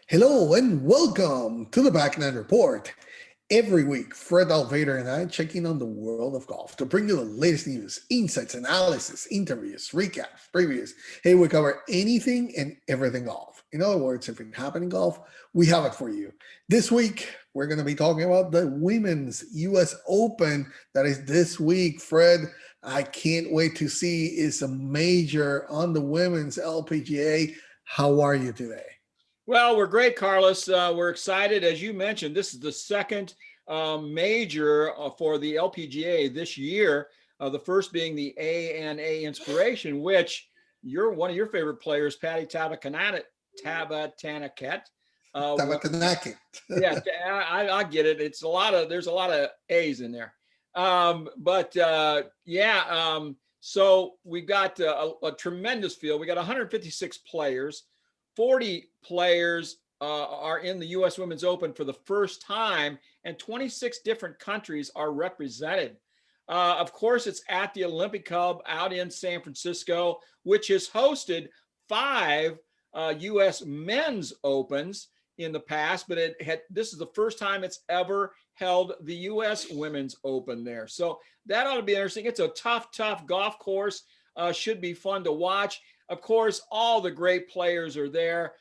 Hello and welcome to the Back Nine Report. Every week, Fred Altvater and I check in on the world of golf to bring you the latest news, insights, analysis, interviews, recaps, previews. Hey, we cover anything and everything golf. In other words, if it happened in golf, we have it for you. This week, we're going to be talking about the Women's U.S. Open that is this week. Fred, I can't wait to see is a major on the women's LPGA. How are you today? Well, we're great, Carlos. We're excited. As you mentioned, this is the second major for the LPGA this year. The first being the ANA Inspiration, which you're one of your favorite players, Patty Tabatanaket. Won. Tabatanaki. Yeah, I get it. It's a lot of there's a lot of A's in there. But yeah, so we got a tremendous field. We got 156 players. 40 players are in the U.S. Women's Open for the first time, and 26 different countries are represented. Of course, it's at the Olympic Hub out in San Francisco, which has hosted 5 U.S. Men's Opens in the past, but this is the first time it's ever held the U.S. Women's Open there. So that ought to be interesting. It's a tough golf course. Should be fun to watch. Of course, all the great players are there.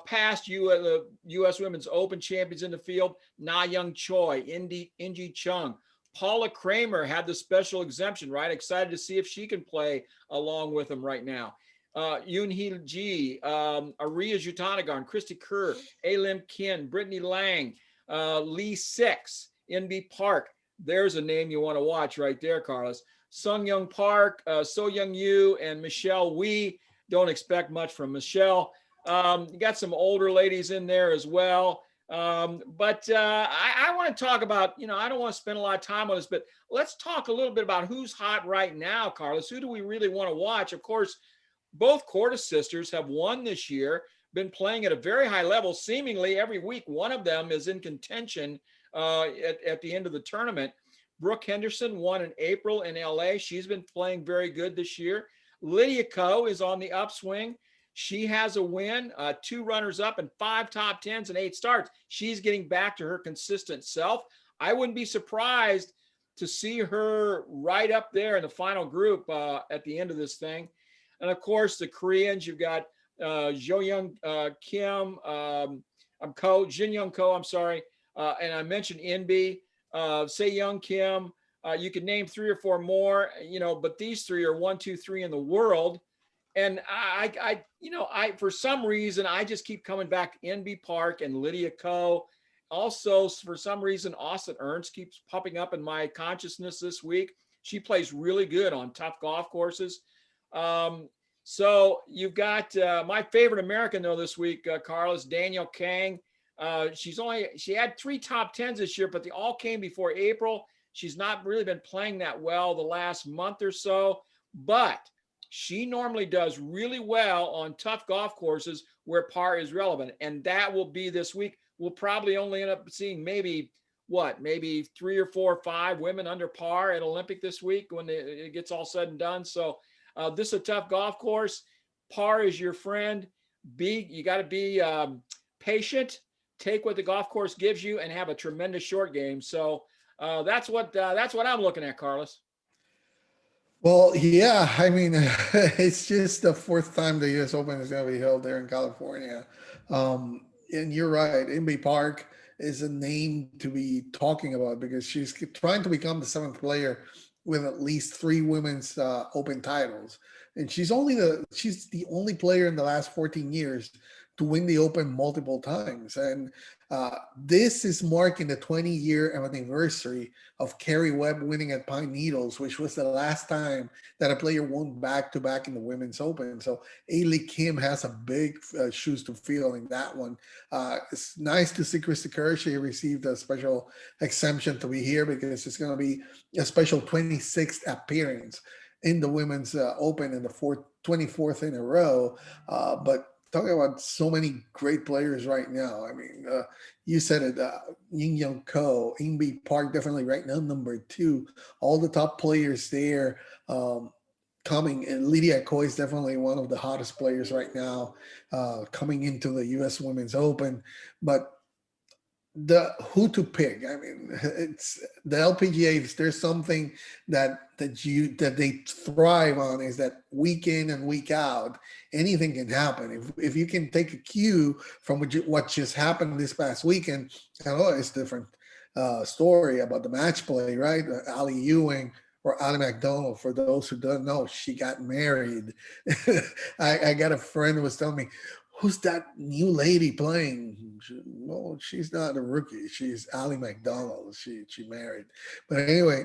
Past U.S. Women's Open champions in the field, Na Young Choi, Inji Chung. Paula Kramer had the special exemption, right? Excited to see if she can play along with them right now. Yoon Hee Ji, Aria Jutanagarn, Christy Kerr, Lim Kin, Brittany Lang, Lee Six, NB Park. There's a name you want to watch right there, Carlos. Sung Young Park, So Young Yu, and Michelle Wee. Don't expect much from Michelle. You got some older ladies in there as well. But I want to talk about, I don't want to spend a lot of time on this, but let's talk a little bit about who's hot right now, Carlos. Who do we really want to watch? Of course, both Cordes sisters have won this year, been playing at a very high level. Seemingly every week, one of them is in contention at the end of the tournament. Brooke Henderson won in April in LA. She's been playing very good this year. Lydia Ko is on the upswing. She has a win, 2 runners up and 5 top 10s and 8 starts. She's getting back to her consistent self. I wouldn't be surprised to see her right up there in the final group at the end of this thing. And of course, the Koreans, you've got Jo Young Kim, Jin Young Ko, I'm sorry. And I mentioned Inbi, Se Young Kim. You could name 3 or 4 more, but these 3 are 1, 2, 3 in the world. And I for some reason, I just keep coming back to NB Park and Lydia Ko. Also, for some reason, Austin Ernst keeps popping up in my consciousness this week. She plays really good on tough golf courses. So you've got my favorite American, though, this week, Carlos, Danielle Kang. She had 3 top 10s this year, but they all came before April. She's not really been playing that well the last month or so, but she normally does really well on tough golf courses where par is relevant. And that will be this week. We'll probably only end up seeing maybe 3 or 4 or 5 women under par at Olympic this week when it gets all said and done. So this is a tough golf course. Par is your friend. You got to be patient, take what the golf course gives you, and have a tremendous short game. So that's what I'm looking at, Carlos. Well, yeah, I mean, it's just the 4th time the U.S. Open is going to be held there in California. And you're right, Inbee Park is a name to be talking about because she's trying to become the 7th player with at least 3 women's Open titles, and she's the only player in the last 14 years to win the Open multiple times. And this is marking the 20-year anniversary of Carrie Webb winning at Pine Needles, which was the last time that a player won back-to-back in the Women's Open. So Ailey Kim has a big shoes to fill in that one. It's nice to see Christy Kerr. She received a special exemption to be here because it's going to be a special 26th appearance in the Women's Open in the 24th in a row. But talking about so many great players right now. I mean, you said it, Ying Young Ko, Inbee Park, definitely right now, number 2. All the top players there. coming, and Lydia Ko is definitely one of the hottest players right now, coming into the U.S. Women's Open. But the who to pick. I mean, it's the LPGA. If there's something that they thrive on, is that week in and week out, anything can happen. If you can take a cue from what just happened this past weekend, I know it's different story about the match play, right? Ali Ewing or Ali McDonald. For those who don't know, she got married. I got a friend who was telling me, who's that new lady playing? Well, she's not a rookie. She's Ali McDonald. She married. But anyway,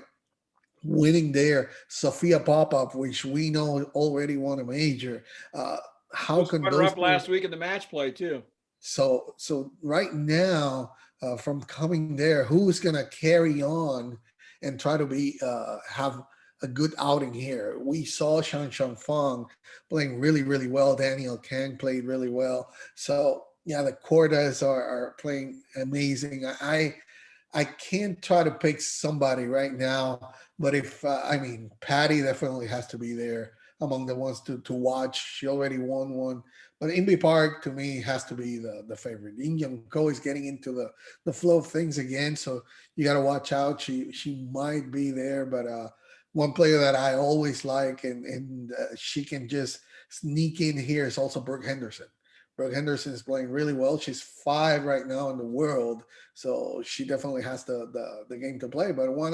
winning there, Sophia Popov, which we know already won a major. Uh, She how was can runner those up two? last week in the match play too. So right now, from coming there, who's gonna carry on and try to be have a good outing here? We saw Shang Shang Feng playing really well. Daniel Kang played really well. So yeah, the Cordas are playing amazing. I can't try to pick somebody right now, but if I mean, Patty definitely has to be there among the ones to watch. She already won one, but Inby Park to me has to be the favorite. Yin Young Ko is getting into the flow of things again, so you got to watch out. She might be there, but one player that I always like, and she can just sneak in here, is also Brooke Henderson. Brooke Henderson is playing really well. She's 5 right now in the world, so she definitely has the game to play. But one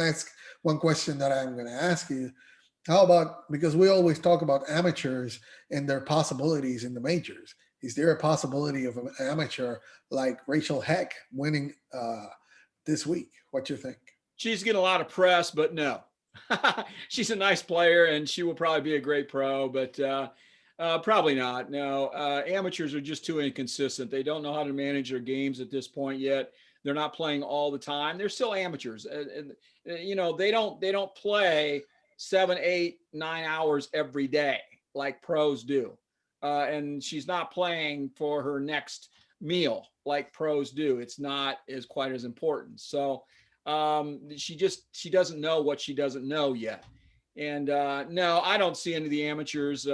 question that I'm going to ask you: how about, because we always talk about amateurs and their possibilities in the majors? Is there a possibility of an amateur like Rachel Heck winning this week? What you think? She's getting a lot of press, but no. She's a nice player and she will probably be a great pro, but probably not. No, amateurs are just too inconsistent. They don't know how to manage their games at this point yet. They're not playing all the time. They're still amateurs. They don't play 7, 8, 9 hours every day like pros do. And she's not playing for her next meal like pros do. It's not as quite as important. So she doesn't know what she doesn't know yet. And no, I don't see any of the amateurs,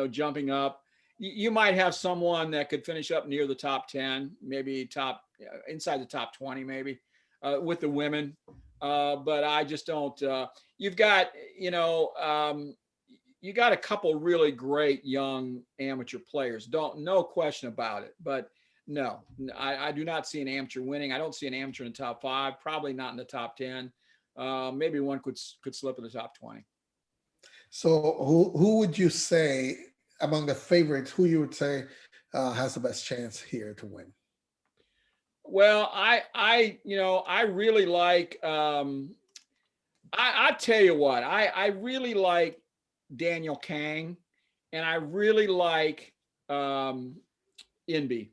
jumping up. You might have someone that could finish up near the top 10, maybe inside the top 20, maybe with the women. But I just don't. You've got, you got a couple really great young amateur players. No question about it. But no, I do not see an amateur winning. I don't see an amateur in the top 5. Probably not in the top 10. Maybe one could slip in the top 20. So who would you say among the favorites? Who you would say has the best chance here to win? Well, I really like. I tell you what, I really like Daniel Kang, and I really like Inby.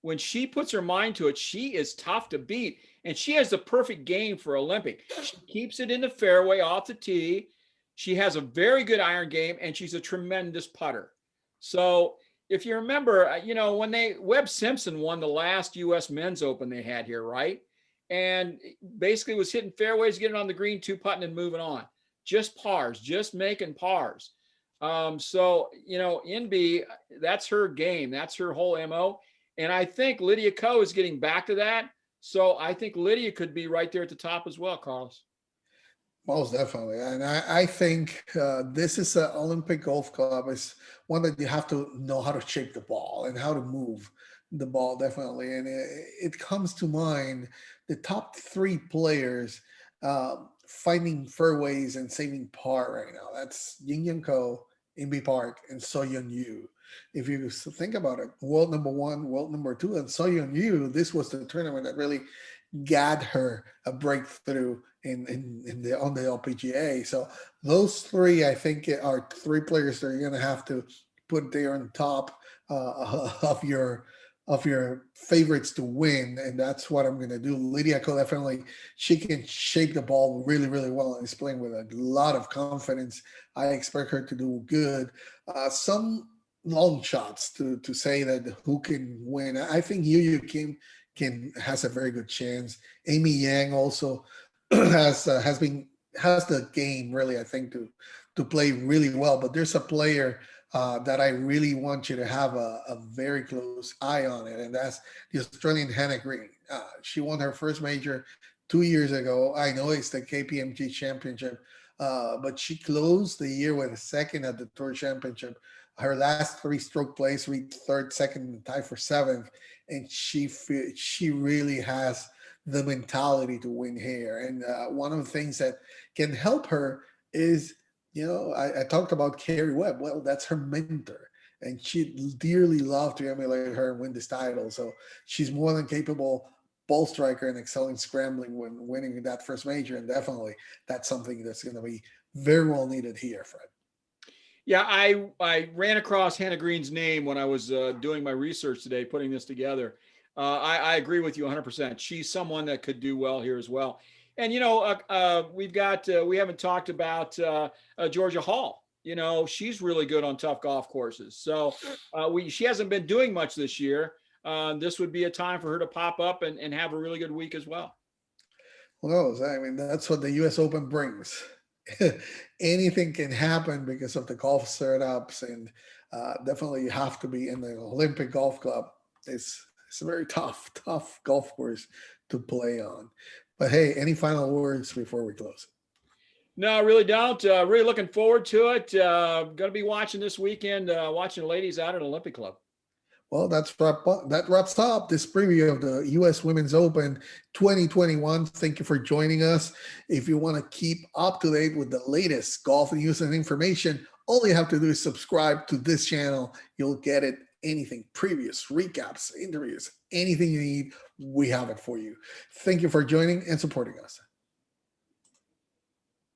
When she puts her mind to it, she is tough to beat, and she has the perfect game for Olympic. She keeps it in the fairway off the tee. She has a very good iron game, and she's a tremendous putter. So if you remember, when Webb Simpson won the last U.S. Men's Open they had here, right? And basically was hitting fairways, getting on the green, 2-putting and moving on. Just pars, just making pars. Inby, that's her game. That's her whole MO. And I think Lydia Ko is getting back to that. So I think Lydia could be right there at the top as well, Carlos. Most definitely, and I think this is an Olympic Golf Club. Is one that you have to know how to shape the ball and how to move the ball, definitely. And it comes to mind the top 3 players finding fairways and saving par right now. That's Ying Yang Ko, Inby Park, and So Yeon Yu. If you think about it, world number 1, world number 2, and So Yeon Yu, this was the tournament that really got her a breakthrough in the on the LPGA. So those 3, I think, are 3 players that you're going to have to put there on top of your favorites to win, and that's what I'm going to do. Lydia Ko, definitely, she can shape the ball really well and is playing with a lot of confidence. I expect her to do good. Some long shots to say that who can win. I think Yu Kim has a very good chance. Amy Yang also has the game really, I think, to play really well. But there's a player that I really want you to have a very close eye on it, and that's the Australian Hannah Green. She won her first major 2 years ago. I know it's the KPMG Championship, but she closed the year with a second at the Tour Championship. Her last three stroke plays reached third, second, and tied for seventh, and she really has the mentality to win here. And one of the things that can help her is, I talked about Carrie Webb. Well, that's her mentor, and she'd dearly love to emulate her and win this title. So she's more than capable ball striker and excelling scrambling when winning that first major. And definitely that's something that's going to be very well needed here, Fred. Yeah, I ran across Hannah Green's name when I was doing my research today, putting this together. I agree with you 100%. She's someone that could do well here as well. And we haven't talked about Georgia Hall. She's really good on tough golf courses. So she hasn't been doing much this year. This would be a time for her to pop up and have a really good week as well. Who knows? I mean, that's what the U.S. Open brings. Anything can happen because of the golf setups, and definitely you have to be in the Olympic Golf Club. It's a very tough golf course to play on. But hey, any final words before we close? No, I really don't. Really looking forward to it. Going to be watching this weekend, watching the ladies out at Olympic Club. Well, that wraps up this preview of the U.S. Women's Open 2021. Thank you for joining us. If you want to keep up to date with the latest golf news and information, all you have to do is subscribe to this channel. You'll get it. Anything previous, recaps, interviews, anything you need, we have it for you. Thank you for joining and supporting us.